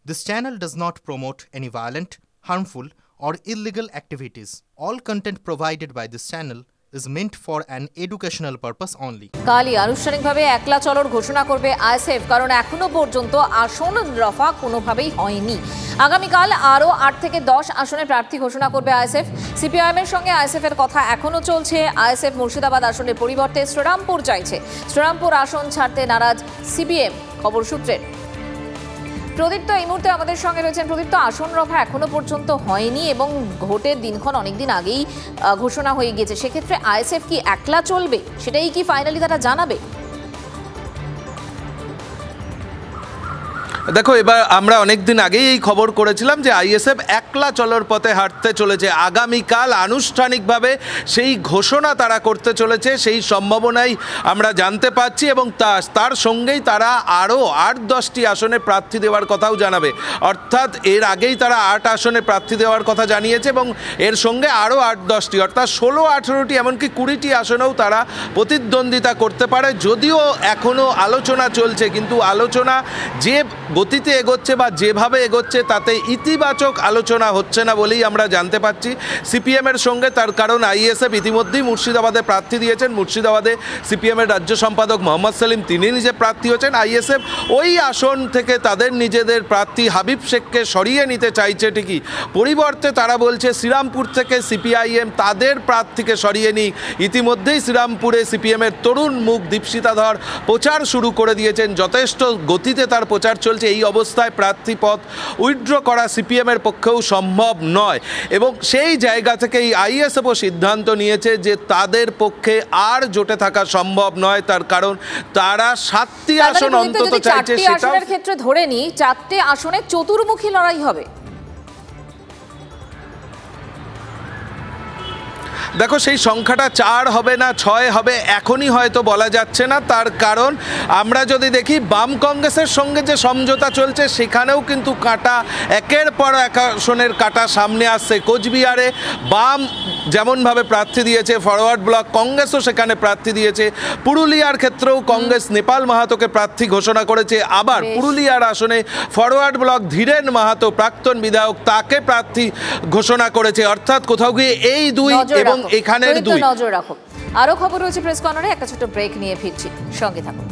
This channel does not promote any violent, harmful, or illegal activities. All content provided by this channel is meant for an educational purpose only. কালই আনুষ্ঠানিকভাবে একলা চলর ঘোষণা করবে ISF, কারণ এখনো পর্যন্ত আসন রফা কোনোভাবেই হয়নি। আগামীকাল আরও 8 থেকে 10 আসনে প্রার্থী ঘোষণা করবে আইএসএফ। সিপিআইএম এর সঙ্গে আইএসএফ এর কথা এখনো চলছে। আইএসএফ মুর্শিদাবাদ আসনের পরিবর্তে শ্রীরামপুর চাইছে। শ্রীরামপুর আসন ছাড়তে নারাজ সিপিএম, খবর সূত্রের। প্রদীপ্ত এই মুহূর্তে আমাদের সঙ্গে রয়েছেন। প্রদীপ্ত, আসন রফা এখনো পর্যন্ত হয়নি এবং ভোটের দিনক্ষণ অনেকদিন আগেই ঘোষণা হয়ে গিয়েছে। সেক্ষেত্রে আইএসএফ কি একলা চলবে, সেটাই কি ফাইনালি তারা জানাবে? দেখো, এবার আমরা অনেকদিন আগেই এই খবর করেছিলাম যে আইএসএফ একলা চলার পথে হাঁটতে চলেছে। আগামীকাল আনুষ্ঠানিকভাবে সেই ঘোষণা তারা করতে চলেছে, সেই সম্ভাবনাই আমরা জানতে পাচ্ছি এবং তার সঙ্গেই তারা আরও 8-10টি আসনে প্রার্থী দেওয়ার কথাও জানাবে। অর্থাৎ এর আগেই তারা 8 আসনে প্রার্থী দেওয়ার কথা জানিয়েছে এবং এর সঙ্গে আরও 8-10টি অর্থাৎ 16-18টি এমনকি 20টি আসনেও তারা প্রতিদ্বন্দ্বিতা করতে পারে। যদিও এখনও আলোচনা চলছে, কিন্তু আলোচনা যে গতিতে এগোচ্ছে বা যেভাবে এগোচ্ছে তাতে ইতিবাচক আলোচনা হচ্ছে না বলেই আমরা জানতে পাচ্ছি সিপিএমের সঙ্গে। তার কারণ আইএসএফ ইতিমধ্যেই মুর্শিদাবাদে প্রার্থী দিয়েছেন। মুর্শিদাবাদে সিপিএমের রাজ্য সম্পাদক মোহাম্মদ সেলিম তিনি নিজে প্রার্থী হচ্ছেন। আইএসএফ ওই আসন থেকে তাদের নিজেদের প্রার্থী হাবিব শেখকে সরিয়ে নিতে চাইছে ঠিকই, পরিবর্তে তারা বলছে শ্রীরামপুর থেকে সিপিআইএম তাদের প্রার্থীকে সরিয়ে নিই। ইতিমধ্যেই শ্রীরামপুরে সিপিএমের তরুণ মুখ দীপশিতা ধর প্রচার শুরু করে দিয়েছেন। যথেষ্ট গতিতে তার প্রচার চলছে। এই অবস্থায় প্রার্থী পদ উইথড্র করা সিপিএমের পক্ষেও সম্ভব নয় এবং সেই জায়গা থেকেই আইএসএফও সিদ্ধান্ত নিয়েছে যে তাদের পক্ষে আর জোটে থাকা সম্ভব নয়। তার কারণ তারা 7টি আসন অন্তত চাইছে। সেটার ক্ষেত্রে ধরে নিই 4টে আসনে চতুর্মুখী লড়াই হবে। দেখো, সেই সংখ্যাটা 4 হবে না 6 হবে এখনই হয়তো বলা যাচ্ছে না। তার কারণ আমরা যদি দেখি বাম কংগ্রেসের সঙ্গে যে সমঝোতা চলছে সেখানেও কিন্তু কাটা একের পর এক আসনের কাটা সামনে আসছে। কোচবিহারে বাম যেমনভাবে প্রার্থী দিয়েছে, ফরওয়ার্ড ব্লক কংগ্রেসও সেখানে প্রার্থী দিয়েছে। পুরুলিয়ার ক্ষেত্রেও কংগ্রেস নেপাল মাহাতোকে প্রার্থী ঘোষণা করেছে। আবার পুরুলিয়ার আসনে ফরওয়ার্ড ব্লক ধীরেন মাহাতো প্রাক্তন বিধায়ক তাকে প্রার্থী ঘোষণা করেছে। অর্থাৎ কোথাও গিয়ে এই দুই এবং এখানের দুই। নজর রাখো। আরো খবর রয়েছে প্রেস কর্নারে। একটা ছোট ব্রেক নিয়ে ফিরছি, সঙ্গে থাকুন।